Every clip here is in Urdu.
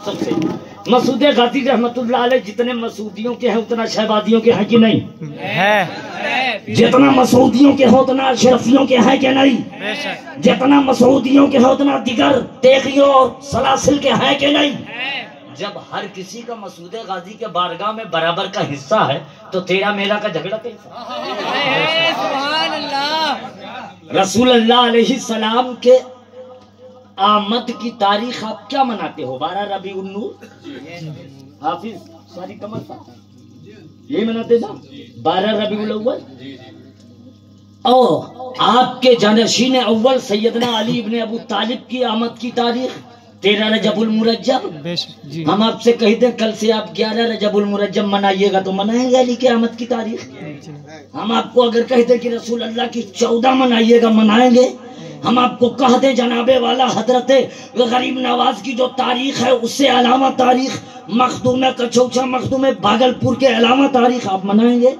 سب سے مسعود غازی رحمت اللہ علیہ جتنے مسعودیوں کے ہیں اتنا شہبازیوں کے ہیں کہ نہیں ہے؟ جتنا مسعودیوں کے ہیں اتنا اشرفیوں کے ہیں کہ نہیں؟ جتنا مسعودیوں کے ہیں اتنا دیگر تیغیوں اور سلاسل کے ہیں کہ نہیں؟ جب ہر کسی کا مسعود غازی کے بارگاہ میں برابر کا حصہ ہے تو تیرا میرا کا جھگڑا سبحان اللہ۔ رسول اللہ علیہ السلام کے آمد کی تاریخ آپ کیا مناتے ہو؟ 12 ربیع النور حافظ ساری کمر یہی مناتے نا 12 ربیع الاول۔ اور آپ کے جانشین اول سیدنا علی ابن ابو طالب کی آمد کی تاریخ 13 رجب المرجب۔ ہم آپ سے کہہ دیں کل سے آپ 11 رجب المرجب منائیے گا تو منائیں گے علی کی آمد کی تاریخ؟ ہم آپ کو اگر کہہ دیں کہ رسول اللہ کی 14 منائیے گا منائیں گے؟ ہم آپ کو کہہ دیں جناب والا حضرت غریب نواز کی جو تاریخ ہے اس سے علاوہ تاریخ مخدوم کچوچا مخدوم بھاگلپور کے علاوہ تاریخ آپ منائیں گے؟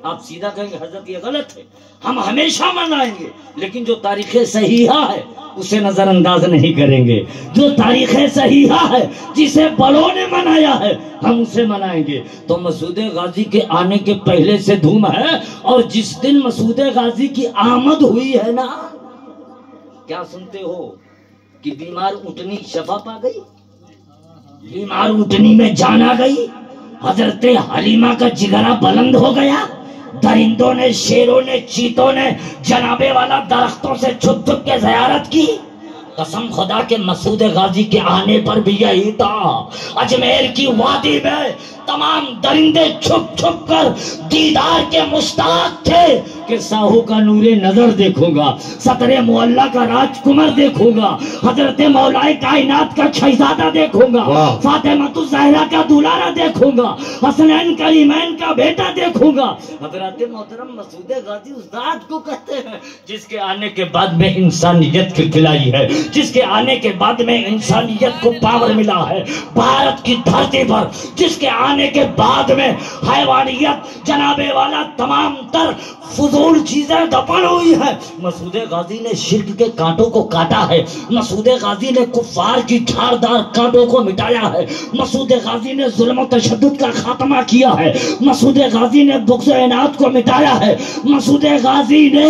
آپ سیدھا کہیں گے حضرت یہ غلط ہے، ہم ہمیشہ منائیں گے، لیکن جو تاریخ صحیحہ ہے اسے نظر انداز نہیں کریں گے۔ جو تاریخ صحیحہ ہے جسے بڑوں نے منایا ہے ہم اسے منائیں گے۔ تو مسعود غازی کے آنے کے پہلے سے دھوم ہے، اور جس دن مسعود غازی کی آمد ہوئی ہے نا، کیا سنتے ہو کہ بیمار اونٹنی شفا پا گئی، بیمار اونٹنی میں جان آ گئی، حضرت حلیمہ کا جگرا بلند ہو گیا، درندوں نے شیروں نے چیتوں نے جناب والا درختوں سے چھپ چھپ کے زیارت کی۔ قسم خدا کے مسعود غازی کے آنے پر بھی یہی تھا۔ اجمیر کی وادی میں تمام درندے چھپ چھپ کر دیدار کے مشتاق تھے کہ ساہو کا نور نظر دیکھوں گا، ستر معلیٰ کا راجکمر دیکھوں گا، حضرت مولا کائنات کا شہزادہ دیکھوں گا، فاطمہ الزہرا کا دولارہ دیکھوں گا، حسنین کریمین کا بیٹا دیکھوں گا۔ حضرت محترم مسعود غازی اس ذات کو کہتے ہیں جس کے آنے کے بعد میں انسانیت کھلکھلائی ہے، جس کے آنے کے بعد میں انسانیت کو پاور ملا ہے بھارت کی دھرتی پر، جس کے آنے کے بعد میں حیوانیت جناب والا تمام تر فضول چیزیں دفن ہوئی ہیں۔ مسعود غازی نے شرک کے کانٹوں کو کاٹا ہے، مسعود غازی نے کفار کی دھاردار کانٹوں کو مٹایا ہے، مسعود غازی نے ظلم و تشدد کا خاتمہ کیا ہے، مسعود غازی نے بغض و عناد کو مٹایا ہے، مسعود غازی نے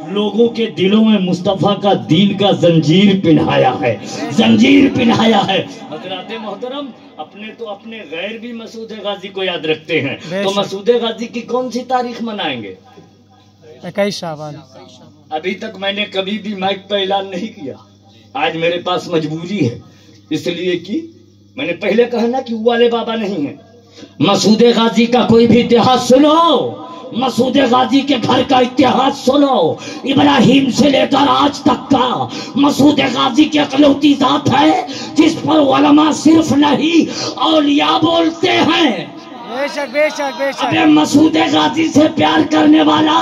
لوگوں کے دلوں میں مصطفیٰ کا دین کا زنجیر پہنایا ہے، زنجیر پہنایا ہے۔ حضرات محترم اپنے تو اپنے غیر بھی مسعود غازی کو یاد رکھتے ہیں، تو مسعود غازی کی کون سی تاریخ منائیں گے؟ 21 شعبان۔ ابھی تک میں نے کبھی بھی مائک پہ اعلان نہیں کیا، آج میرے پاس مجبوری ہے، اس لیے کہ میں نے پہلے کہا نا کہ والے بابا نہیں ہیں۔ مسعود غازی کا کوئی بھی اتحاد سنو، مسعود غازی کے گھر کا اتحاد سنو، ابراہیم سے لے کر آج تک کا مسعود غازی کی اکلوتی ذات ہے جس پر علماء صرف نہیں اولیاء بولتے ہیں۔ بے شک بے شک بے شک۔ ابے مسعود غازی سے پیار کرنے والا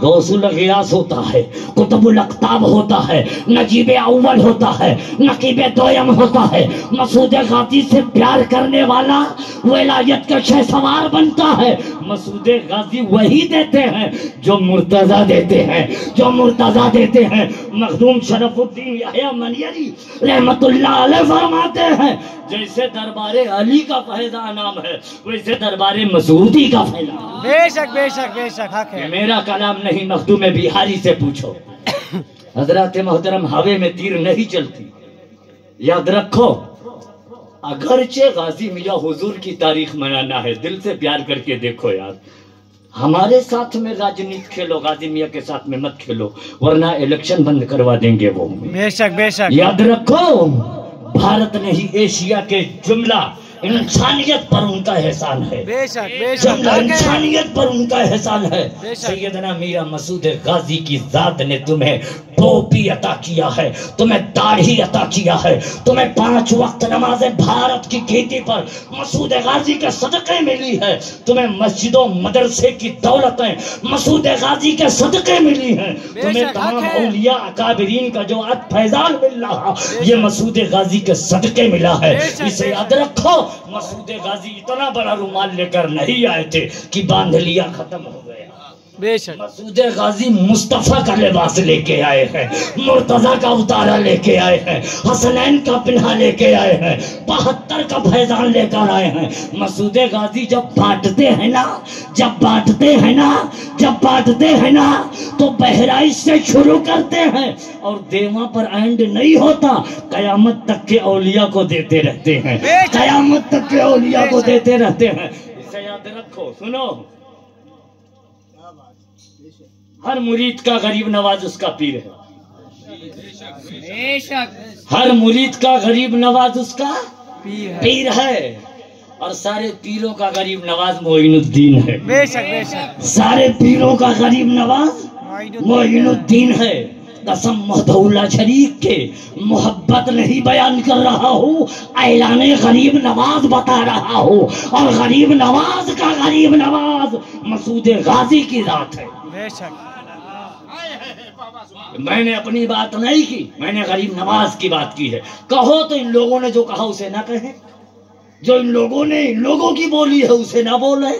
غوث الغیاث ہوتا ہے، قطب الاقطاب ہوتا ہے، نجیب اول ہوتا ہے، نقیب دویم ہوتا ہے۔ مسعود غازی سے پیار کرنے والا ولایت کا شہسوار بنتا ہے۔ مسعود غازی وہی دیتے ہیں جو مرتضی دیتے ہیں، جو مرتضی دیتے ہیں۔ مخدوم شرف الدین یحییٰ منیری رحمت اللہ علیہ فرماتے ہیں جیسے دربار علی کا فیضان نام ہے ویسے دربار مسعودی کا فیضان۔ بے شک بے شک بے شک، حق ہے۔ میرا کلام نہیں، مخدوم بہاری سے پوچھو۔ حضرات محترم ہوے میں تیر نہیں چلتی، یاد رکھو۔ اگرچہ غازی میاں حضور کی تاریخ منانا ہے، دل سے پیار کر کے دیکھو یار، ہمارے ساتھ میں راجنیت کھیلو، غازی میاں کے ساتھ میں مت کھیلو ورنہ الیکشن بند کروا دیں گے وہ۔ بے شک بے شک۔ یاد رکھو بھارت نہیں ایشیا کے جملہ انسانیت پر ان کا احسان ہے، بے شک بے شک، جملہ انسانیت پر ان کا احسان ہے۔ سیدنا میرا مسعود غازی کی ذات نے تمہیں ٹوپی عطا کیا ہے، تمہیں داڑھی عطا کیا ہے، تمہیں 5 وقت نمازیں بھارت کی کھیتی پر مسعود غازی کے صدقے ملی ہے، تمہیں مسجدوں مدرسے کی دولتیں مسعود غازی کے صدقے ملی ہیں، تمہیں تمام اولیاء اکابرین کا جو فیضان مل رہا یہ مسعود غازی کے صدقے ملا ہے۔ اسے یاد رکھو، مسعود غازی اتنا بڑا رومال لے کر نہیں آئے تھے کہ باندھ لیا ختم ہو گیا، بے شک مسعود غازی مصطفیٰ کا لباس لے کے آئے ہیں، مرتضیٰ کا اتارا لے کے آئے ہیں، حسنین کا پنہا لے کے آئے ہیں، 72 کا فیضان لے کر آئے ہیں۔ مسعود غازی جب بانٹتے ہیں نا تو بہرائش سے شروع کرتے ہیں اور دیواں پر اینڈ نہیں ہوتا، قیامت تک کے اولیاء کو دیتے رہتے ہیں، قیامت تک کے اولیاء کو دیتے رہتے ہیں۔ اسے یاد رکھو، سنو، ہر مرید کا غریب نواز اس کا پیر ہے، بے شک ہر مرید کا غریب نواز اس کا پیر ہے، اور سارے پیروں کا غریب نواز معین الدین ہے، بے شک بے شک سارے پیروں کا غریب نواز معین الدین ہے۔ قسم مہدولہ شریف کے محبت نہیں بیان کر رہا ہوں، اعلان غریب نواز بتا رہا ہوں، اور غریب نواز کا غریب نواز مسعود غازی کی ذات ہے۔ بے شک میں نے اپنی بات نہیں کی، میں نے غریب نواز کی بات کی ہے۔ کہو تو ان لوگوں نے جو کہا اسے نہ کہیں، جو ان لوگوں کی بولی ہے اسے نہ بولیں۔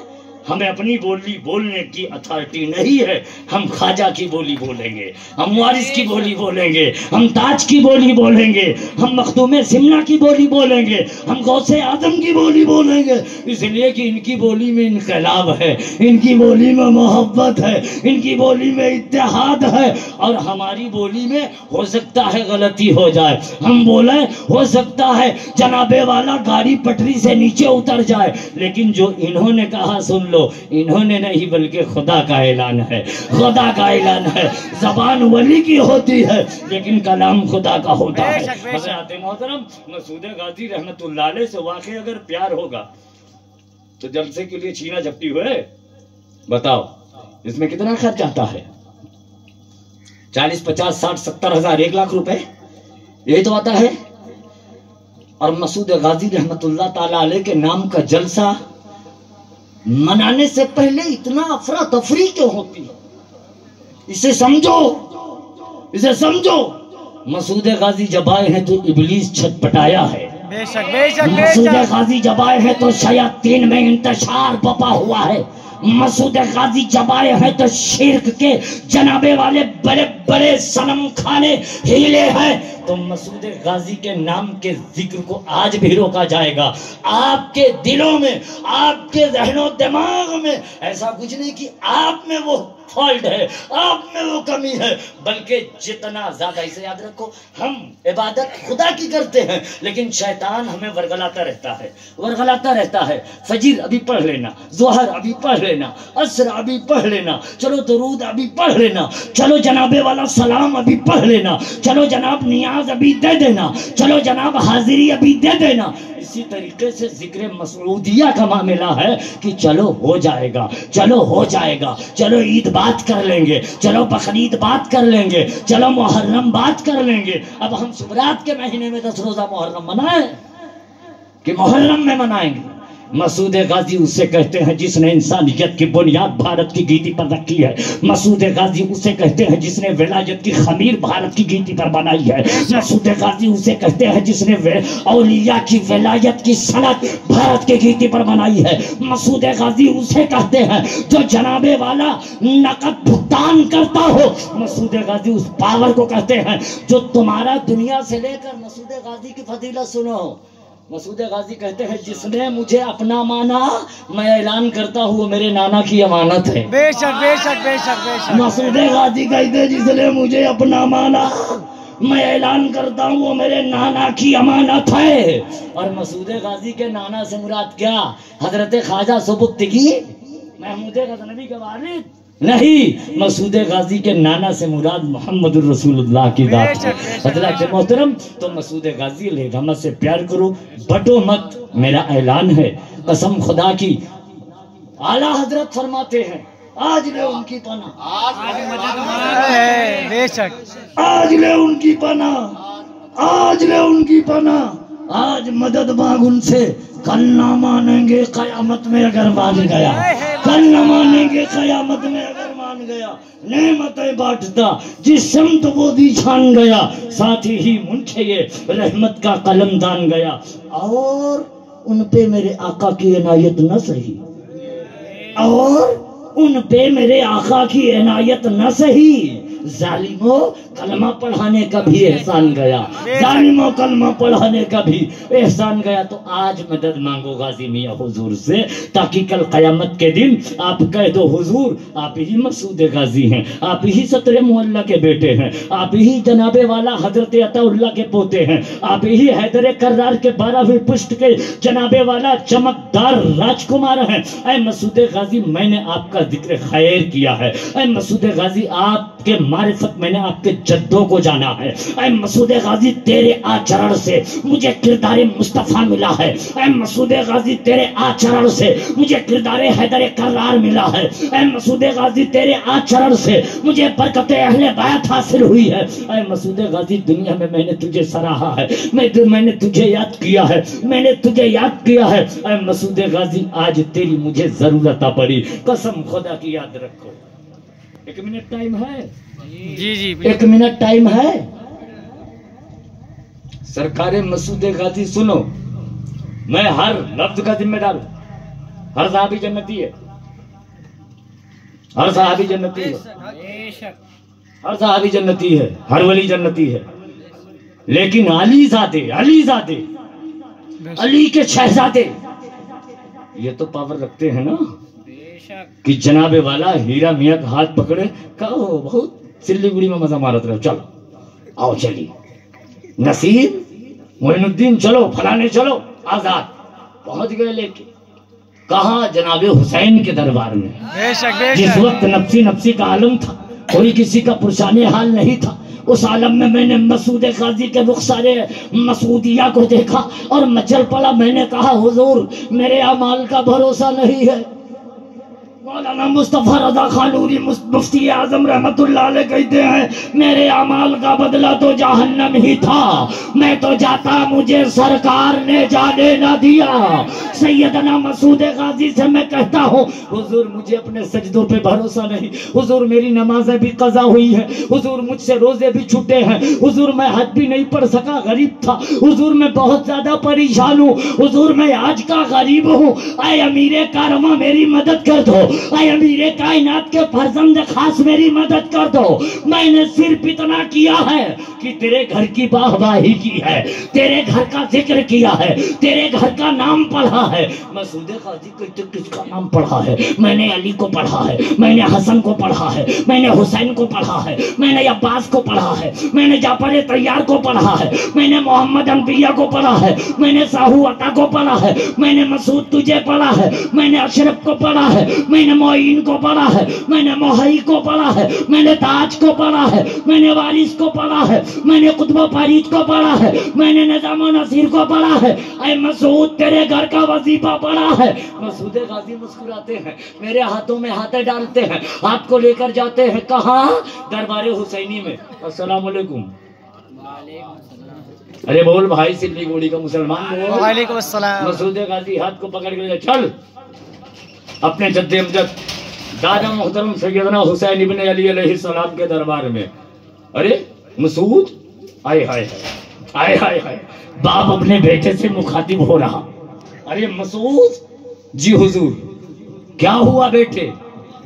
ہمیں اپنی بولی بولنے کی اتھارٹی نہیں ہے، ہم خواجہ کی بولی بولیں گے، ہم وارث کی بولی بولیں گے، ہم تاج کی بولی بولیں گے، ہم مخدوم سمنہ کی بولی بولیں گے، ہم غوث اعظم کی بولی بولیں گے، اس لیے کہ ان کی بولی میں انقلاب ہے، ان کی بولی میں محبت ہے، ان کی بولی میں اتحاد ہے، اور ہماری بولی میں ہو سکتا ہے غلطی ہو جائے، ہم بولیں ہو سکتا ہے جنابے والا گاڑی پٹری سے نیچے اتر جائے، لیکن جو انہوں نے کہا سن لو، انہوں نے نہیں بلکہ خدا کا اعلان ہے، خدا کا اعلان ہے۔ زبان ولی کی ہوتی ہے لیکن کلام خدا کا ہوتا ہے۔ حضرات محترم، مسعود غازی رحمت اللہ علیہ سے واقعی اگر پیار ہوگا تو جلسے کے لیے چھینا جھپٹی ہوئے، بتاؤ اس میں کتنا خرچ آتا ہے؟ 40 50 60 70 ہزار، 1 لاکھ روپے، یہی تو آتا ہے۔ اور مسعود غازی رحمت اللہ تعالی علیہ کے نام کا جلسہ منانے سے پہلے اتنا افراتفری کیوں ہوتی ہے؟ اسے سمجھو، مسعود غازی جب آئے ہیں تو ابلیس چھٹ پٹایا ہے، بے شک بے شک بے مسعود شک غازی جب آئے ہیں تو شیاطین میں انتشار بپا ہوا ہے، مسعود غازی جب آئے ہیں تو شرک کے جنابے والے بڑے بڑے صنم خانے ہیلے ہیں، تو مسعود غازی کے نام کے ذکر کو آج بھی روکا جائے گا۔ آپ کے دلوں میں، آپ کے ذہن و دماغ میں ایسا کچھ نہیں کہ آپ میں وہ فالٹ ہے، آپ میں وہ کمی ہے، بلکہ جتنا زیادہ، اسے یاد رکھو، ہم عبادت خدا کی کرتے ہیں لیکن شیطان ہمیں ورگلاتا رہتا ہے۔ فجر ابھی پڑھ لینا، ظہر ابھی پڑھ لینا، عصر ابھی پڑھ لینا، چلو درود ابھی پڑھ لینا، چلو جنابے والا سلام ابھی پڑھ لینا، چلو جناب نیاز ابھی دے دینا، چلو جناب حاضری ابھی دے دینا۔ اسی طریقے سے ذکر مسعودیہ کا معاملہ ہے کہ چلو ہو جائے گا، چلو عید بات کر لیں گے، چلو بقرعید بات کر لیں گے، چلو محرم بات کر لیں گے۔ اب ہم شبرات کے مہینے میں 10 روزہ محرم منائیں کہ محرم میں منائیں گے؟ مسعود غازی اسے کہتے ہیں جس نے انسانیت کی بنیاد بھارت کی گیتی پر رکھی ہے، مسعود غازی اسے کہتے ہیں جس نے ولایت کی خمیر بھارت کی گیتی پر بنائی ہے، مسعود غازی اسے کہتے ہیں جس نے اولیاء کی ولایت کی سند بھارت کی گیتی پر بنائی ہے، مسعود غازی اسے کہتے ہیں جو جنابے والا نقد بھگتان کرتا ہو، مسعود غازی اس پاور کو کہتے ہیں جو تمہارا دنیا سے لے کر۔ مسعود غازی کی فضیلت سنو، مسعود غازی کہتے ہیں جس نے مجھے اپنا مانا، میں اعلان کرتا ہوں وہ میرے نانا کی امانت ہے۔ بے شک بے شک بے شک بے شک مسعود غازی کہتے ہیں جس نے مجھے اپنا مانا، میں اعلان کرتا ہوں وہ میرے نانا کی امانت ہے۔ اور مسعود غازی کے نانا سے مراد کیا؟ حضرت خواجہ سبکتگی محمود غزنوی کے والد نہیں، مسعود غازی کے نانا سے مراد محمد الرسول اللہ کی ذات ہے۔ حضرات محترم، تو مسعود غازی علیہ رحمت سے پیار کرو، بٹو مت، میرا اعلان ہے قسم خدا کی۔ اعلیٰ حضرت فرماتے ہیں آج لے ان کی پناہ، بے شک آج لے ان کی پناہ، آج لے ان کی پناہ، آج مدد مانگ ان سے، کل نہ مانیں گے قیامت میں اگر مان گیا، کل نہ مانیں گے قیامت میں اگر مان گیا۔ نعمتیں بانٹتا جس سمت وہ دی چھان گیا، ساتھ ہی منچے یہ رحمت کا قلم دان گیا۔ اور ان پہ میرے آقا کی عنایت نہ سہی، اور ان پہ میرے آقا کی عنایت نہ سہی، ظالموں کلمہ پڑھانے کا بھی احسان گیا، ظالموں کلمہ پڑھانے کا بھی احسان گیا۔ تو آج مدد مانگو غازی میاں حضور سے، تاکہ کل قیامت کے دن آپ کہہ دو حضور آپ ہی مسعود غازی ہیں، آپ ہی ستر معلہ کے بیٹے ہیں، آپ ہی جناب والا حضرت عطا اللہ کے پوتے ہیں، آپ ہی حیدر کرار کے 12ویں پشت کے جناب والا چمکدار راجکمار ہیں۔ اے مسعود غازی میں نے آپ کا ذکر خیر کیا ہے، اے مسعود غازی آپ کے معرفت میں نے آپ کے جدوں کو جانا ہے، اے مسعود غازی تیرے آچرن سے مجھے کردار مصطفیٰ ملا ہے، اے مسعود غازی تیرے آچرن سے مجھے کردار حیدر کرار ملا ہے، اے مسعود غازی تیرے آچرن سے مجھے برکت اہل بیت حاصل ہوئی ہے۔ اے مسعود غازی دنیا میں نے تجھے سراہا ہے، میں نے تجھے یاد کیا ہے، میں نے تجھے یاد کیا ہے۔ اے مسعود غازی آج تیری مجھے ضرورت پڑی، قسم خدا کی یاد رکھو۔ 1 منٹ ٹائم ہے؟ جی جی 1 منٹ ٹائم ہے؟ سرکار مسعود غازی سنو، میں ہر لفظ کا ذمہ دار ہوں، ہر صحابی جنتی ہے، ہر صحابی جنتی ہے، ہر صحابی جنتی ہے، ہر ولی جنتی ہے، لیکن علی زادے علی کے شہزادے یہ تو پاور رکھتے ہیں نا کہ جناب والا ہیرا میاں کا ہاتھ پکڑے کہو بہت سلی گڑی میں مزہ مارت رہو، چلو آؤ چلی نصیر معین الدین چلو فلانے چلو آزاد پہنچ گئے، لیکن کہاں جناب حسین کے دربار میں، بے شک بے جس شک وقت نفسی نفسی کا عالم تھا، کوئی کسی کا پرشان حال نہیں تھا، اس عالم میں نے مسعود غازی کے رخسار مسعودیہ کو دیکھا اور مچل پڑا۔ میں نے کہا حضور میرے اعمال کا بھروسہ نہیں ہے۔ مولانا مصطفیٰ رضا خانوری مفتی اعظم رحمت اللہ علیہ کہتے ہیں میرے اعمال کا بدلہ تو جہنم ہی تھا، میں تو جاتا مجھے سرکار نے جانے نہ دیا۔ سیدنا مسعود غازی سے میں کہتا ہوں حضور مجھے اپنے سجدوں پہ بھروسہ نہیں، حضور میری نمازیں بھی قضا ہوئی ہیں، حضور مجھ سے روزے بھی چھوٹے ہیں، حضور میں حج بھی نہیں پڑھ سکا، غریب تھا، حضور میں بہت زیادہ پریشان ہوں، حضور میں آج کا غریب ہوں، اے امیر کارواں میری مدد کر دو، اے امیر کائنات کے فرزند خاص میری مدد کر دو۔ میں نے صرف اتنا کیا ہے کہ تیرے گھر کی باہ باہی کی ہے، تیرے گھر کا ذکر کیا ہے، تیرے گھر کا نام پڑھا ہے۔ مسعود غازی کو کس کا نام پڑھا ہے؟ میں نے علی کو پڑھا ہے، میں نے حسن کو پڑھا ہے، میں نے حسین کو پڑھا ہے، میں نے عباس کو پڑھا ہے، میں نے جعفر طیار کو پڑھا ہے، میں نے محمد انبیاء کو پڑھا ہے، میں نے ساہو عطا کو پڑھا ہے، میں نے مسعود تجھے پڑھا ہے، میں نے اشرف کو پڑھا ہے، میں نے معین کو پڑھا ہے، میں نے محی کو پڑھا ہے، میں نے تاج کو پڑھا ہے، میں نے وارث کو پڑھا ہے، میں نے قطب و فرید کو پڑھا ہے، میں نے نظام و نصیر کو پڑھا ہے۔ اے مسعود تیرے گھر کا وظیفہ پڑھا ہے۔ مسعود غازی مسکراتے ہیں، میرے ہاتھوں میں ہاتھیں ڈالتے ہیں، ہاتھ کو لے کر جاتے ہیں کہاں؟ دربار حسینی میں۔ السلام علیکم۔ ارے بول بھائی سلی گوڑی کا مسلمان بول۔ وعلیکم السلام۔ مسعود غازی ہاتھ کو پکڑ کے چل اپنے جد امجد دادا محترم سیدنا حسین ابن علی علیہ السلام کے دربار میں۔ ارے مسعود آئے ہائے آئے ہائے ہائے، باپ اپنے بیٹے سے مخاطب ہو رہا۔ ارے مسعود جی حضور کیا ہوا بیٹے؟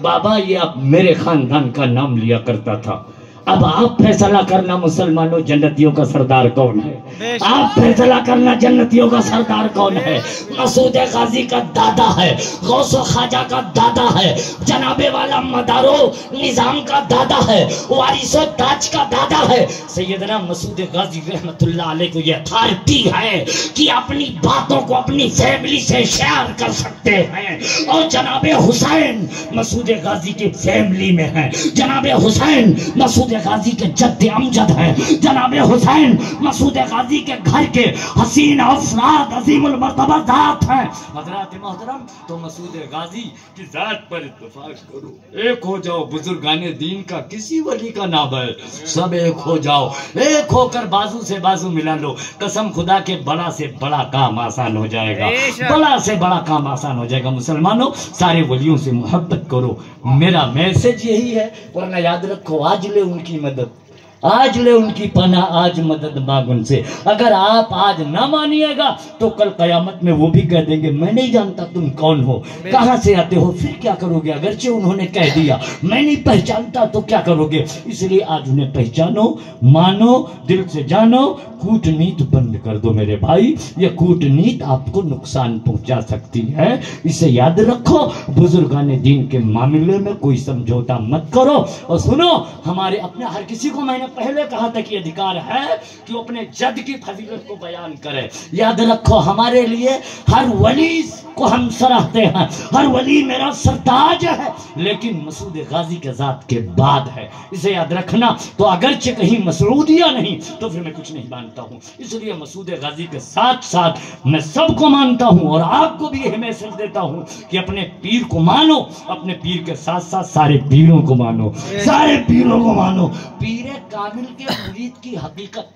بابا یہ اب میرے خاندان کا نام لیا کرتا تھا، اب آپ فیصلہ کرنا مسلمانوں جنتیوں کا سردار کون ہے، آپ فیصلہ کرنا جنتیوں کا سردار کون ہے۔ مسعود غازی کا دادا ہے، غوث و خواجہ کا دادا ہے، جناب والا مدارو نظام کا دادا ہے، وارث و تاج کا دادا ہے۔ سیدنا مسعود غازی رحمت اللہ علیہ کو یہ اتھارٹی ہے کہ اپنی باتوں کو اپنی فیملی سے شیئر کر سکتے ہیں، اور جناب حسین مسعود غازی کی فیملی میں ہیں، جناب حسین مسعود غازی کے جد امجد ہیں، جناب حسین مسعود غازی کے گھر کے حسین افراد عظیم المرتبہ ذات ہیں۔ حضرات محترم تو مسعود غازی کی ذات پر اتفاق کرو، ایک ہو جاؤ، بزرگان دین کا کسی ولی کا نام ہے، سب ایک ہو جاؤ، ایک ہو کر بازو سے بازو ملا لو، قسم خدا کے بڑا سے بڑا کام آسان ہو جائے گا، بڑا سے بڑا کام آسان ہو جائے گا۔ مسلمانوں سارے ولیوں سے محبت کرو، میرا میسج یہی ہے، ورنہ یاد رکھو آج لے ان کی مدد آج لے ان کی پناہ، آج مدد مانگ ان سے. اگر آپ آج نہ مانیے گا تو کل قیامت میں وہ بھی کہہ دیں گے میں نہیں جانتا تم کون ہو، کہاں سے آتے ہو، پھر کیا کرو گے؟ اگرچہ انہوں نے کہہ دیا میں نہیں پہچانتا تو کیا کرو گے؟ اس لیے آج انہیں پہچانو، مانو، دل سے جانو. کوٹنیت بند کر دو میرے بھائی، یہ کوٹنیت آپ کو نقصان پہنچا سکتی ہے، اسے یاد رکھو. بزرگان دین کے معاملے میں کوئی سمجھوتا مت کرو. اور سنو، ہمارے اپنے ہر کسی کو میں نے پہلے کہا تھا کہ ادھیکار ہے کہ وہ اپنے جد کی فضیلت کو بیان کرے. یاد رکھو ہمارے لیے ہر ولی کو ہم سراہتے ہیں، ہر ولی میرا سرتاج ہے، لیکن مسعود غازی کے ذات کے بعد ہے، اسے یاد رکھنا. تو اگرچہ کہیں مسعودیہ نہیں تو پھر میں کچھ نہیں مانتا ہوں. اس لیے مسعود غازی کے ساتھ ساتھ میں سب کو مانتا ہوں اور آپ کو بھی یہ میسج دیتا ہوں کہ اپنے پیر کو مانو، اپنے پیر کے ساتھ ساتھ سارے پیروں کو مانو، سارے پیروں کو مانو. پیر کامل کے مرید کی حقیقت،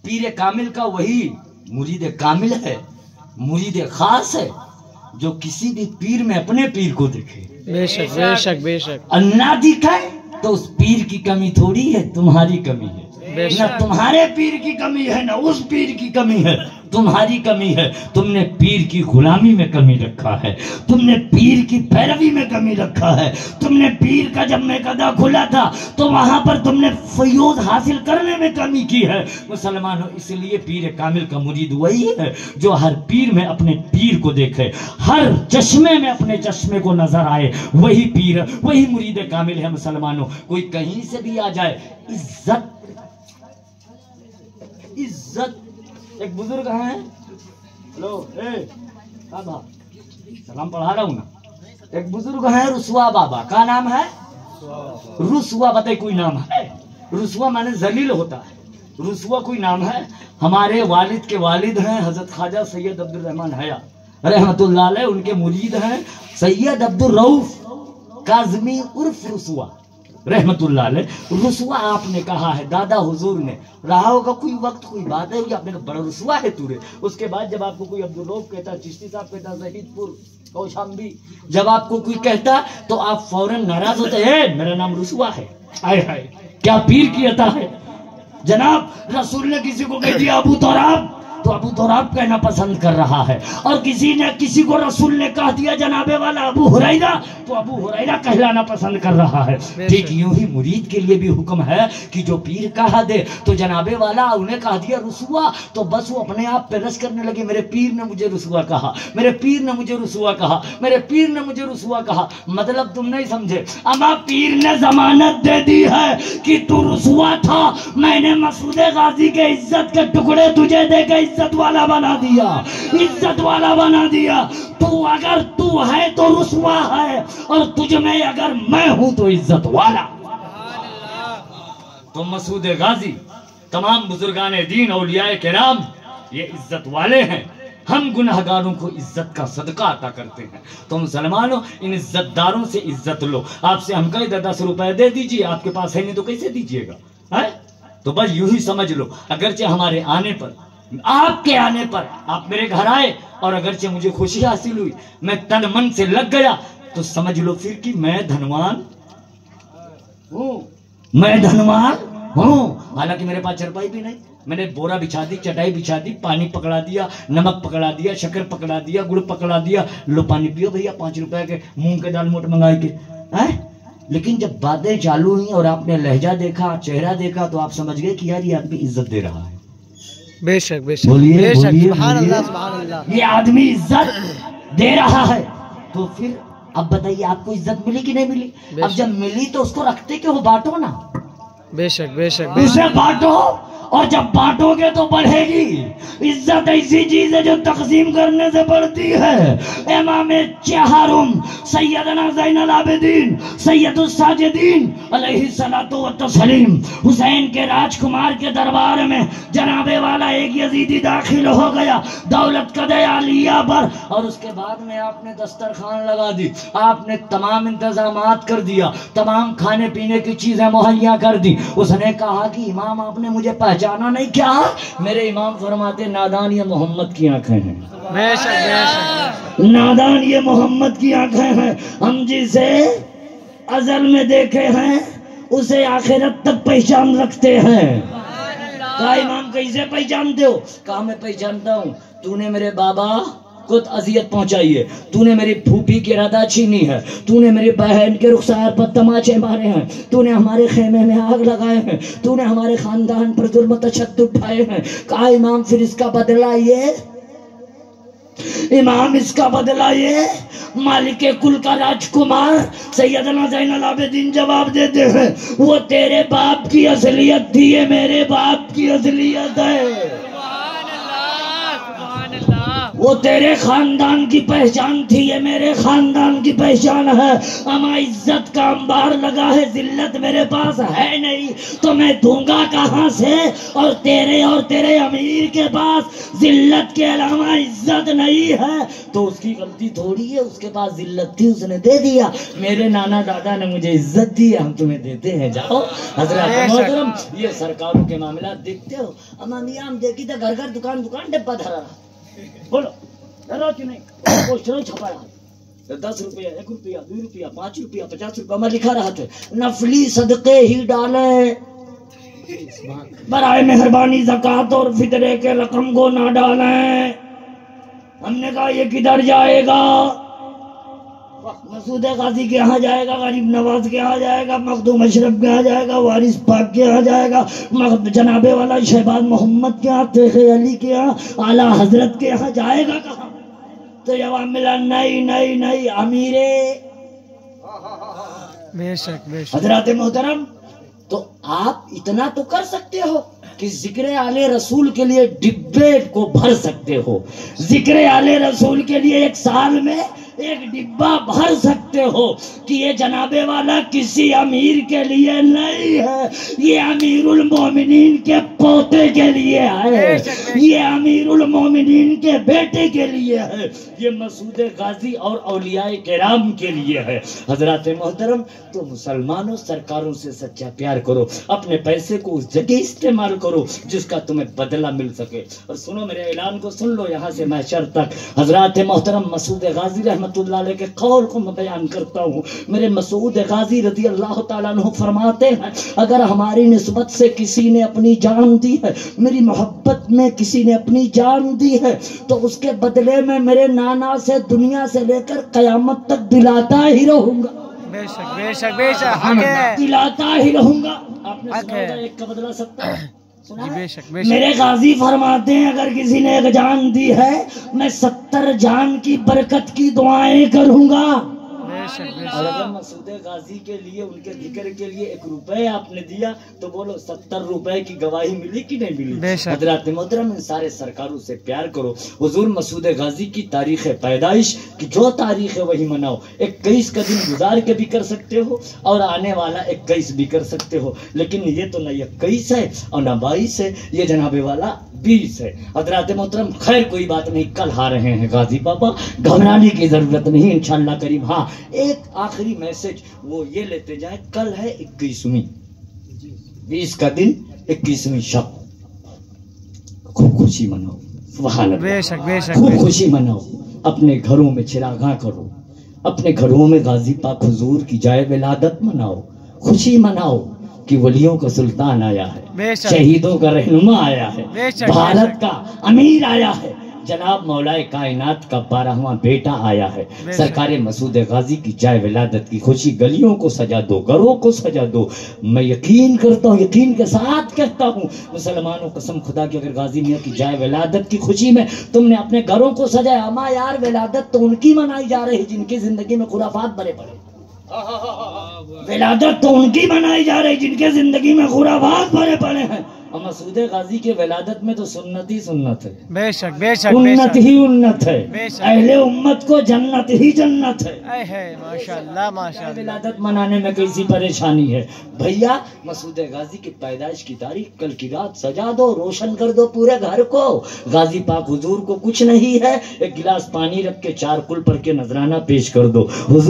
پیر کامل کا وہی مرید کامل ہے، مرید خاص ہے جو کسی بھی پیر میں اپنے پیر کو دیکھے. بے شک بے شک بے شک. اللہ دکھائے تو اس پیر کی کمی تھوڑی ہے، تمہاری کمی ہے. نہ تمہارے پیر کی کمی ہے نہ اس پیر کی کمی ہے، تمہاری کمی ہے. تم نے پیر کی غلامی میں کمی رکھا ہے، تم نے پیر کی پیروی میں کمی رکھا ہے. تم نے پیر کا جب میں قدا کھلا تھا تو وہاں پر تم نے فیوض حاصل کرنے میں کمی کی ہے. مسلمانوں، اس لیے پیر کامل کا مرید وہی ہے جو ہر پیر میں اپنے پیر کو دیکھے، ہر چشمے میں اپنے چشمے کو نظر آئے. وہی پیر، وہی مرید کامل ہے. مسلمانوں، کوئی کہیں سے بھی آ جائے، عزت عزت. ایک بزرگ ہیں، ہلو بابا سلام پڑھا رہا ہوں نا. ایک بزرگ ہیں رسوا بابا، کا نام ہے رسوا. بتائیے کوئی نام ہے رسوا؟ مانے ذلیل ہوتا ہے. رسوا کوئی نام ہے؟ ہمارے والد کے والد ہیں حضرت خواجہ سید عبد الرحمن حیا رحمت اللہ علیہ، ان کے مرید ہیں سید عبد الرؤف کاظمی عرف رسوا رحمت اللہ علیہ. رسوا آپ نے کہا ہے، دادا حضور نے رہا ہوگا کوئی وقت، کوئی بات ہے، آپ نے کہا بڑا رسوا ہے تو رے. اس کے بعد جب آپ کو کوئی عبدالرؤف کہتا، چشتی صاحب کہتا، زہید پور کوشامبی، جب آپ کو کوئی کہتا تو آپ فوراً ناراض ہوتے ہیں، میرا نام رسوا ہے. آئے ہائے کیا پیر کی عطا ہے جناب. رسول نے کسی کو کہہ دیا ابو تراب تو ابو تراب کہنا پسند کر رہا ہے، اور کسی نے کسی کو رسول نے کہہ دیا جناب والا ابو ہریرہ تو ابو ہریرہ کہلانا پسند کر رہا ہے. ٹھیک یوں ہی مرید کے لیے بھی حکم ہے کہ جو پیر کہا دے تو جناب والا انہیں کہہ دیا رسوا تو بس وہ اپنے آپ پہ رش کرنے لگے، میرے پیر نے مجھے رسوا کہا، میرے پیر نے مجھے رسوا کہا، میرے پیر نے مجھے رسوا کہا. مطلب تم نہیں سمجھے، اما پیر نے ضمانت دے دی ہے کہ تو رسوا تھا، میں نے مسعود غازی کے عزت کے ٹکڑے تجھے دے کے عزت والا بنا دیا، عزت والا بنا دیا. تو اگر تو ہے تو رسوا ہے، اور تجھ میں اگر میں ہوں تو عزت والا. تو مسعود غازی، تمام بزرگان دین، اولیاء کرام یہ عزت والے ہیں. ہم گناہگاروں کو عزت کا صدقہ عطا کرتے ہیں. تو مسلمانوں، ان عزت داروں سے عزت لو. آپ سے ہم کہیں 10 روپے دے دیجئے، آپ کے پاس ہے نہیں تو کیسے دیجئے گا؟ تو بس یوں ہی سمجھ لو، اگرچہ ہمارے آنے پر، آپ کے آنے پر آپ میرے گھر آئے اور اگرچہ مجھے خوشی حاصل ہوئی، میں تن من سے لگ گیا، تو سمجھ لو پھر کہ میں دھنوان ہوں، میں دھنوان ہوں. حالانکہ میرے پاس چرپائی بھی نہیں، میں نے بورا بچھا دی، چٹائی بچھا دی، پانی پکڑا دیا، نمک پکڑا دیا، شکر پکڑا دیا، گڑ پکڑا دیا، لو پانی پیو بھیا 5 روپے کے مونگ کے دال موٹ منگائی کے. لیکن جب باتیں چالو ہوئی اور آپ نے لہجہ دیکھا، چہرہ دیکھا، تو آپ سمجھ گئے کہ یار یہ آدمی عزت دے رہا ہے. بے شک بے شک بولیے بے شک. بولیے سبحان بولیے. اللہ سبحان اللہ. یہ آدمی عزت دے رہا ہے. تو پھر اب بتائیے آپ کو عزت ملی کہ نہیں ملی؟ اب جب ملی تو اس کو رکھتے کہ وہ بانٹو نا. بے شک بے شک. اسے بانٹو، اور جب بانٹو گے تو بڑھے گی. عزت ایسی چیز ہے جو تقسیم کرنے سے بڑھتی ہے. امام چہارم سیدنا زین العابدین سید الساجدین علیہ الصلوۃ والتسلیم حسین کے راجکمار کے دربار میں جناب والا ایک یزیدی داخل ہو گیا دولت قدر عالیہ پر، اور اس کے بعد میں آپ نے دسترخوان لگا دی، آپ نے تمام انتظامات کر دیا، تمام کھانے پینے کی چیزیں مہیا کر دی. اس نے کہا کہ امام آپ نے مجھے پہچانا نہیں کیا؟ میرے امام فرماتے نادان یہ محمد کی آنکھیں ہیں. بے شک بے شک. نادان یہ محمد کی آنکھیں ہیں. ہم جسے ازل میں دیکھے ہیں اسے آخرت تک پہچان رکھتے ہیں. کہا امام کیسے پہچانتے ہو؟ کہا میں پہچانتا ہوں، تو نے میرے بابا کو اذیت پہنچائی ہے، تو نے میری پھوپھی کی ردا چھینی ہے، تو نے میری بہن کے رخسار پر تماچے مارے ہیں، تو نے ہمارے خیمے میں آگ لگائے ہیں، تو نے ہمارے خاندان پر ظلم و تشدد اٹھائے ہیں. کہا امام پھر اس کا بدلہ یہ، امام اس کا بدلہ یہ. مالک کل کا راجکمار سیدنا زین العابدین جواب دیتے ہیں وہ تیرے باپ کی اصلیت تھی، یہ میرے باپ کی اصلیت ہے. وہ تیرے خاندان کی پہچان تھی، یہ میرے خاندان کی پہچان ہے. اما عزت کا انبار لگا ہے، ذلت میرے پاس ہے نہیں تو میں دوں گا کہاں سے؟ اور تیرے امیر کے پاس ذلت کے علاوہ عزت نہیں ہے تو اس کی غلطی تھوڑی ہے، اس کے پاس ذلت تھی اس نے دے دیا. میرے نانا دادا نے مجھے عزت دی، ہم تمہیں دیتے ہیں، جاؤ. حضرات محترم یہ سرکاروں کے معاملات دیکھتے ہو. اما میاں ہم دیکھی تو گھر گھر دکان دکان ڈبہ دھرا رہا، بولو ڈرو کہ نہیں؟ پوسٹر چھپا رہا، 10 روپیہ 1 روپیہ 2 روپیہ 5 روپیہ 50 روپیہ میں لکھا رہا تھا نفلی صدقے ہی ڈالیں، برائے مہربانی زکوٰۃ اور فطرے کے رقم کو نہ ڈالیں. ہم نے کہا یہ کدھر جائے گا؟ مسعود غازی کے ہاں جائے گا، غریب نواز کے ہاں جائے گا، مخدوم اشرف کے ہاں جائے گا، وارث پاک کے ہاں جائے گا، جناب والا شہباز محمد کے ہاں، تیغ علی کے ہاں، اعلیٰ حضرت کے ہاں جائے گا کہاں؟ تو جواب ملا نہیں امیرے. بے شک بے شک. حضرات محترم تو آپ اتنا تو کر سکتے ہو کہ ذکر آل رسول کے لیے ڈبے کو بھر سکتے ہو، ذکر آل رسول کے لیے 1 سال میں 1 ڈبہ بھر سکتے ہو کہ یہ جناب والا کسی امیر کے لیے نہیں ہے، یہ امیر المومنین کے پوتے کے لیے ہے، یہ امیر المومنین کے بیٹے کے لیے ہے، یہ مسعود غازی اور اولیاء کرام کے لیے ہے. حضرات محترم تو مسلمانوں سرکاروں سے سچا پیار کرو، اپنے پیسے کو اس جگہ استعمال کرو جس کا تمہیں بدلہ مل سکے. اور سنو میرے اعلان کو سن لو یہاں سے محشر تک. حضرات محترم مسعود غازی رحمۃ اللہ علیہ کے قول کو میں بیان کرتا ہوں. میرے مسعود غازی رضی اللہ تعالیٰ عنہ فرماتے ہیں اگر ہماری نسبت سے کسی نے اپنی جان دی ہے، میری محبت میں کسی نے اپنی جان دی ہے تو اس کے بدلے میں میرے نانا سے دنیا سے لے کر قیامت تک دلاتا ہی رہوں گا. بے شک بے شک بے شک. دلاتا ہی رہوں گا. آپ نے سنا ہوگا 1 کا بدلہ 70. بے شک بے میرے غازی فرماتے ہیں اگر کسی نے 1 جان دی ہے میں 70 جان کی برکت کی دعائیں کروں گا. اور اگر مسعود غازی کے لیے ان کے ذکر کے لیے 1 روپے آپ نے دیا تو بولو 70 روپے کی گواہی ملی کہ نہیں ملی؟ حضرات محترم ان سارے سرکاروں سے پیار کرو. حضور مسعود غازی کی تاریخ پیدائش کی جو تاریخ ہے وہی مناؤ. 21 کا دن گزار کے بھی کر سکتے ہو اور آنے والا 21 بھی کر سکتے ہو، لیکن یہ تو نہ 21 ہے اور نہ 22 ہے، یہ جناب والا 20 ہے. حضرات محترم خیر کوئی بات نہیں، کل آ رہے ہیں غازی پاپا، گھبرانے کی ضرورت نہیں انشاءاللہ کریم. ہاں ایک آخری میسج وہ یہ لیتے جائیں، کل ہے 21ویں، 20 کا دن 21ویں شب، خوب خوشی مناؤ. سبحان اللہ، خوب خوشی مناؤ. اپنے گھروں میں چراغاں کرو، اپنے گھروں میں غازی پاک حضور کی جائے ولادت مناؤ، خوشی مناؤ کہ ولیوں کا سلطان آیا ہے، شہیدوں کا رہنما آیا ہے، بھارت کا امیر آیا ہے، جناب مولائے کائنات کا 12واں بیٹا آیا ہے. سرکار مسعود غازی کی جائے ولادت کی خوشی، گلیوں کو سجا دو، گھروں کو سجا دو. میں یقین کرتا ہوں، یقین کے ساتھ کہتا ہوں مسلمانوں قسم خدا کی اگر غازی میاں کی جائے ولادت کی خوشی میں تم نے اپنے گھروں کو سجایا، اما یار ولادت تو ان کی منائی جا رہی جن کی زندگی میں خرافات بھرے پڑے، ولادت تو ان کی منائی جا رہی جن کے زندگی میں خرافات بھرے پڑے ہیں. اور مسعود غازی کے ولادت میں تو سنت ہی سنت ہے، بے شک بے شک، سنت ہی انت ہے، اہل امت کو جنت ہی جنت ہے. ماشاءاللہ ماشاءاللہ. ولادت منانے میں کیسی پریشانی ہے بھیا؟ مسعود غازی کی پیدائش کی تاریخ کل کی رات سجا دو، روشن کر دو پورے گھر کو. غازی پاک حضور کو کچھ نہیں ہے، 1 گلاس پانی رکھ کے 4 کل پڑھ کے نذرانہ پیش کر دو. حضور